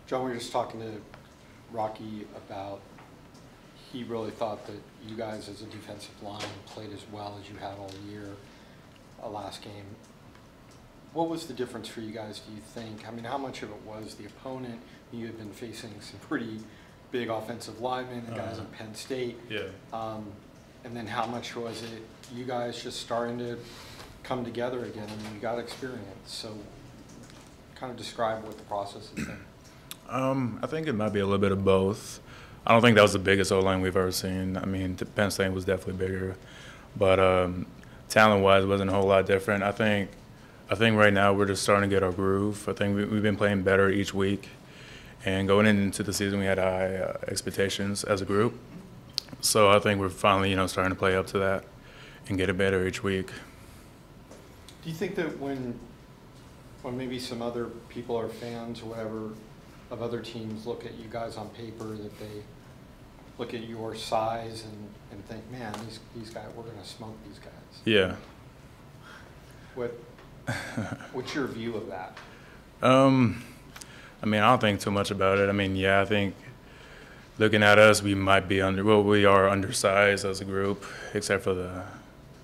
John, we were just talking to Rocky about he really thought that you guys as a defensive line played as well as you had all year last game. What was the difference for you guys, do you think? I mean, how much of it was the opponent? You had been facing some pretty big offensive linemen, the guys at Penn State. Yeah. And then how much was it you guys just starting to come together again? I mean, you got experience. So kind of describe what the process has been. I think it might be a little bit of both. I don't think that was the biggest O-line we've ever seen. I mean, Penn State was definitely bigger. But talent-wise, it wasn't a whole lot different. I think right now we're just starting to get our groove. I think we've been playing better each week. And going into the season, we had high expectations as a group. So I think we're finally, starting to play up to that and get it better each week. Do you think that when maybe some other people or fans or whatever of other teams look at you guys on paper, that they look at your size and think, man, these guys, we're going to smoke these guys? Yeah. What's your view of that? I mean, I don't think too much about it. I mean, yeah, I think looking at us, we might be we are undersized as a group, except for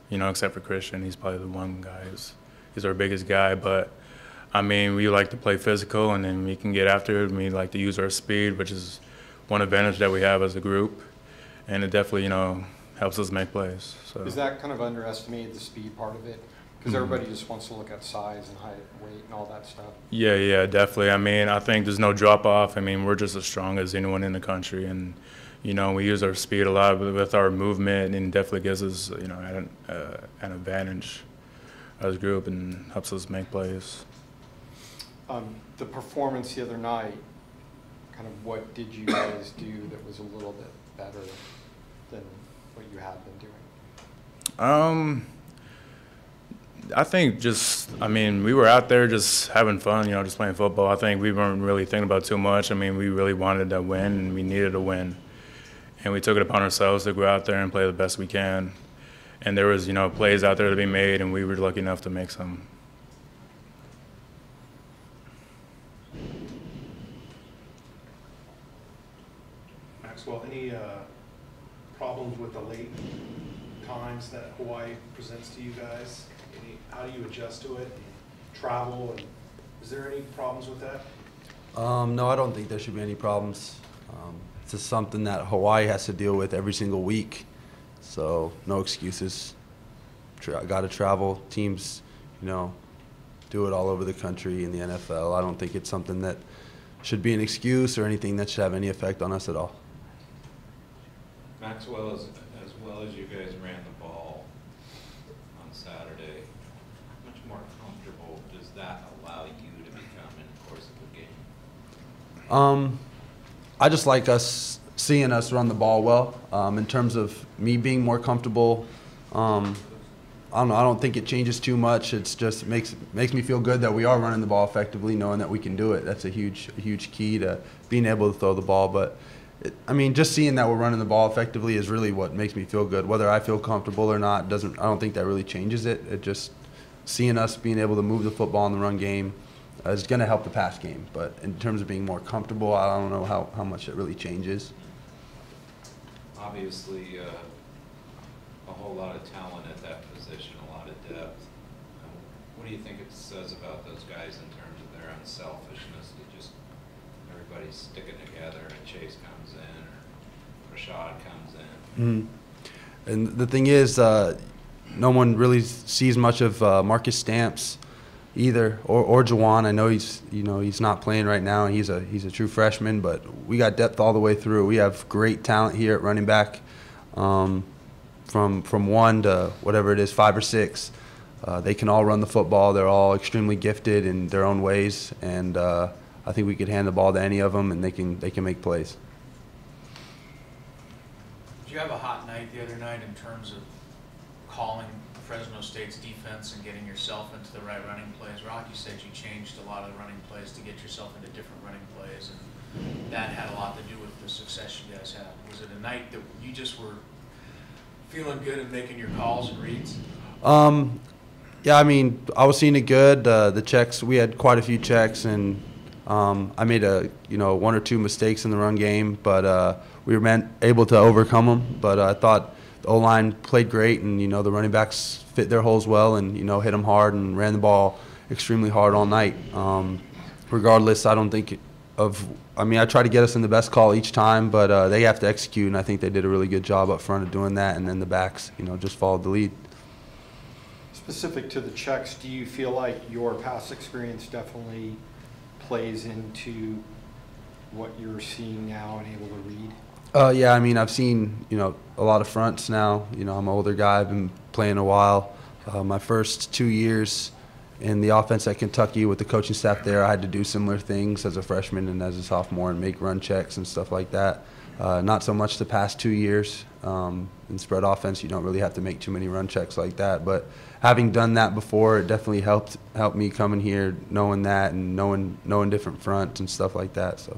except for Christian. He's probably the one guy. He's our biggest guy, but I mean, we like to play physical, and then we can get after it. We like to use our speed, which is one advantage that we have as a group, and it definitely, helps us make plays. So. Is that kind of underestimated, the speed part of it? Because everybody just wants to look at size and height, weight, and all that stuff. Yeah, definitely. I mean, I think there's no drop-off. I mean, we're just as strong as anyone in the country, and, we use our speed a lot with our movement, and definitely gives us, an advantage as a group and helps us make plays. The performance the other night, kind of what did you guys do that was a little bit better than what you have been doing? I think we were out there just having fun, just playing football. I think we weren't really thinking about too much. I mean, we really wanted to win, and we needed to win. And we took it upon ourselves to go out there and play the best we can. And there was, plays out there to be made, and we were lucky enough to make some. Maxwell, any problems with the late times that Hawaii presents to you guys? How do you adjust to it? Travel, and is there any problems with that? No, I don't think there should be any problems. It's just something that Hawaii has to deal with every single week, so no excuses. Got to travel. Teams, do it all over the country in the NFL. I don't think it's something that should be an excuse or anything that should have any effect on us at all. Maxwell, as well as you guys ran the ball on Saturday, how much more comfortable does that allow you to become in the course of the game? I just like seeing us run the ball well. In terms of me being more comfortable, I don't know. I don't think it changes too much. It's just makes me feel good that we are running the ball effectively, knowing that we can do it. That's a huge key to being able to throw the ball. But just seeing that we're running the ball effectively is really what makes me feel good. Whether I feel comfortable or not I don't think that really changes it. It just seeing us being able to move the football in the run game is going to help the pass game. But in terms of being more comfortable, I don't know how much it really changes. Obviously, a whole lot of talent at that position, a lot of depth. What do you think it says about those guys in terms of their unselfishness to just everybody's sticking together and Chase comes in or Rashad comes in? Mm-hmm. And the thing is, no one really sees much of Marcus Stamps either, or Jawan. I know he's not playing right now, and he's a true freshman, but we got depth all the way through. We have great talent here at running back, from 1 to whatever it is, 5 or 6. They can all run the football. They're all extremely gifted in their own ways, and I think we could hand the ball to any of them, and they can make plays. Did you have a hot night the other night in terms of calling Fresno State's defense and getting yourself into the right running plays? Rocky said you changed a lot of the running plays to get yourself into different running plays, and that had a lot to do with the success you guys had. Was it a night that you just were feeling good and making your calls and reads? Yeah, I mean, I was seeing it good. The checks, we had quite a few checks, and I made one or two mistakes in the run game, but we were able to overcome them. But I thought the O-line played great, and the running backs fit their holes well, and hit them hard and ran the ball extremely hard all night. Regardless, I don't think I try to get us in the best call each time, but they have to execute, and I think they did a really good job up front of doing that, and then the backs, just followed the lead. Specific to the checks, do you feel like your past experience definitely plays into what you're seeing now and able to read? Yeah, I've seen, a lot of fronts now. I'm an older guy. I've been playing a while. My first 2 years in the offense at Kentucky with the coaching staff there, I had to do similar things as a freshman and as a sophomore and make run checks and stuff like that. Not so much the past 2 years. In spread offense, you don't really have to make too many run checks like that. But having done that before, it definitely helped me coming here, knowing that and knowing different fronts and stuff like that. So.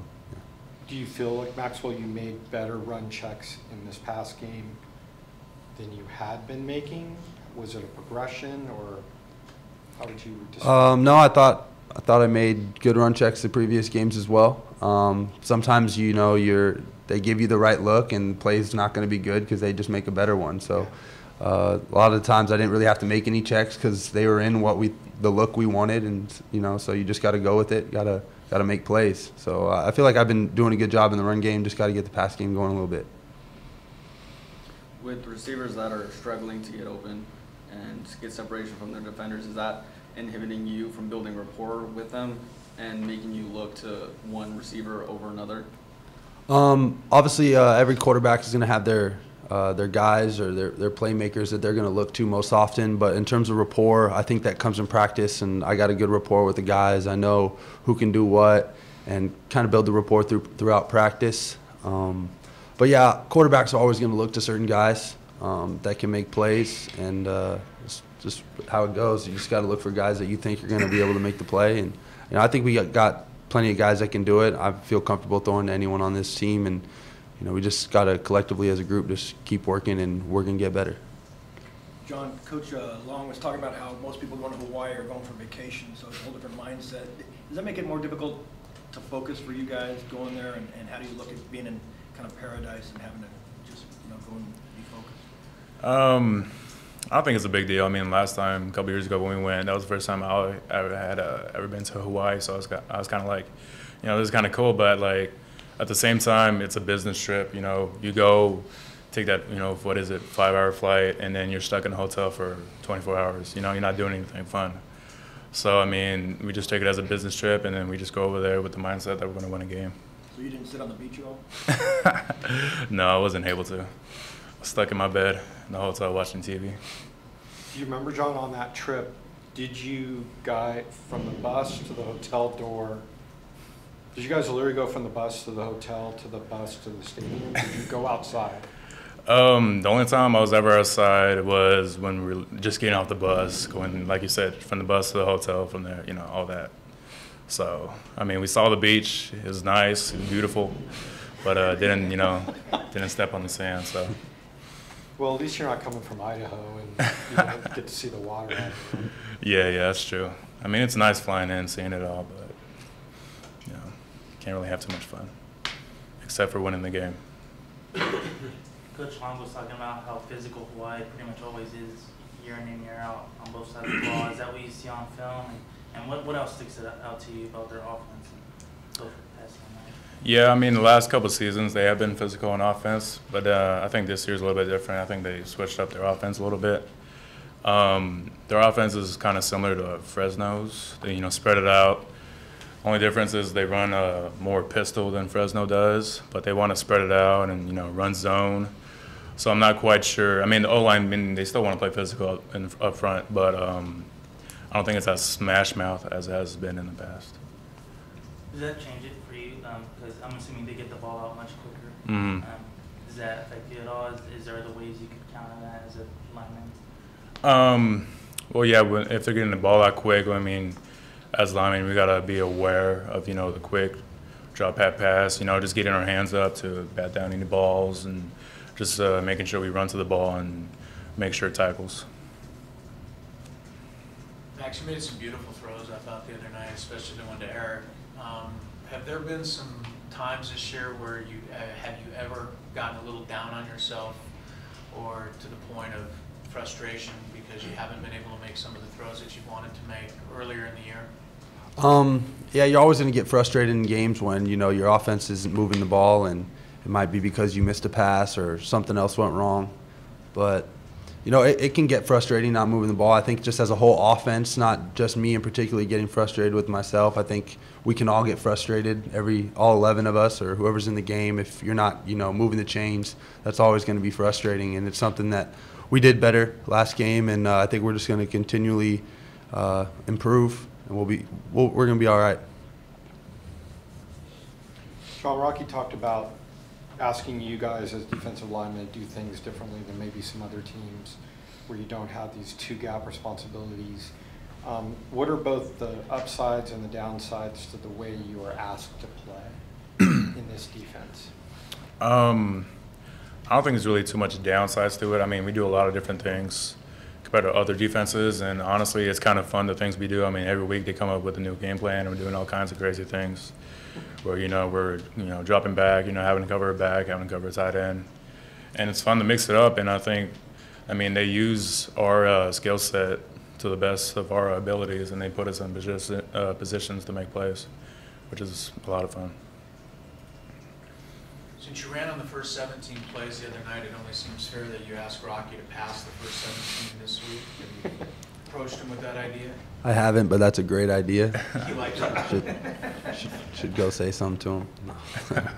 Do you feel like, Maxwell, you made better run checks in this past game than you had been making? Was it a progression, or how would you describe it? No, I thought I made good run checks the previous games as well. Sometimes they give you the right look and the play's not going to be good because they just make a better one. So a lot of the times I didn't really have to make any checks because they were in the look we wanted, and so you just got to go with it. Got to make plays. So I feel like I've been doing a good job in the run game. Just got to get the pass game going a little bit. With receivers that are struggling to get open and get separation from their defenders, is that inhibiting you from building rapport with them and making you look to one receiver over another? Obviously, every quarterback is going to have their guys or their playmakers that they're going to look to most often. But in terms of rapport, I think that comes in practice, and I got a good rapport with the guys. I know who can do what and kind of build the rapport throughout practice. But yeah, quarterbacks are always going to look to certain guys that can make plays, and it's just how it goes. You just got to look for guys that you think are going to be able to make the play. And I think we got plenty of guys that can do it. I feel comfortable throwing to anyone on this team, and we just got to collectively as a group just keep working, and we're going to get better. John, Coach Long was talking about how most people going to Hawaii are going for vacation, so it's a whole different mindset. Does that make it more difficult to focus for you guys going there, and how do you look at being in kind of paradise and having to just go and be focused? I don't think it's a big deal. Last time, a couple years ago when we went, that was the first time I had ever been to Hawaii, so I was kind of like, this is kind of cool, but like, at the same time, it's a business trip. You go take that, 5-hour flight, and then you're stuck in a hotel for 24 hours. You're not doing anything fun. So, we just take it as a business trip, and then we just go over there with the mindset that we're going to win a game. So you didn't sit on the beach at all? No, I wasn't able to. I was stuck in my bed in the hotel watching TV. Do you remember, John, on that trip, did you guys, from the bus to the hotel door, did you guys literally go from the bus to the hotel to the bus to the stadium? Did you go outside? The only time I was ever outside was when we were just getting off the bus, going, like you said, from the bus to the hotel, from there, all that. So, we saw the beach. It was nice, it was beautiful, but didn't step on the sand. So. Well, at least you're not coming from Idaho and get to see the water out there. Yeah, that's true. It's nice flying in, seeing it all, but can't really have too much fun, except for winning the game. Coach Long was talking about how physical Hawaii pretty much always is, year in and year out, on both sides of the ball. Is that what you see on film? And what else sticks out to you about their offense and both passing and running? Yeah, the last couple of seasons they have been physical on offense, but I think this year's a little bit different. I think they switched up their offense a little bit. Their offense is kind of similar to Fresno's. They spread it out. Only difference is they run more pistol than Fresno does, but they want to spread it out and run zone. So I'm not quite sure. The O-line, they still want to play physical up front, but I don't think it's as smash mouth as it has been in the past. Does that change it for you? Because I'm assuming they get the ball out much quicker. Mm-hmm. Does that affect you at all? Is there other ways you could counter that as a lineman? Well, yeah, if they're getting the ball out quick, as linemen, we gotta be aware of the quick drop pass. Just getting our hands up to bat down any balls and just making sure we run to the ball and make sure it tackles. Max, you made some beautiful throws, I thought, the other night, especially the one to Eric. Have there been some times this year where have you ever gotten a little down on yourself or to the point of frustration because you haven't been able to make some of the throws that you wanted to make earlier in the year? Yeah, you're always going to get frustrated in games when, your offense isn't moving the ball, and it might be because you missed a pass or something else went wrong. But, it can get frustrating not moving the ball. I think just as a whole offense, not just me in particular getting frustrated with myself. I think we can all get frustrated, all 11 of us or whoever's in the game. If you're not, moving the chains, that's always going to be frustrating. And it's something that we did better last game, and I think we're just going to continually improve, and we're going to be all right. Jon, Rocky talked about asking you guys as defensive linemen to do things differently than maybe some other teams where you don't have these two-gap responsibilities. What are both the upsides and the downsides to the way you are asked to play in this defense? I don't think there's really too much downsides to it. I mean, we do a lot of different things compared to other defenses, and honestly, it's kind of fun, the things we do. I mean, every week they come up with a new game plan, and we're doing all kinds of crazy things where, we're, dropping back, having to cover a back, having to cover a tight end. And it's fun to mix it up, and they use our skill set to the best of our abilities, and they put us in positions to make plays, which is a lot of fun. Since you ran on the first 17 plays the other night, it only seems fair that you ask Rocky to pass the first 17 this week. Have you approached him with that idea? I haven't, but that's a great idea. He likes it. Should go say something to him.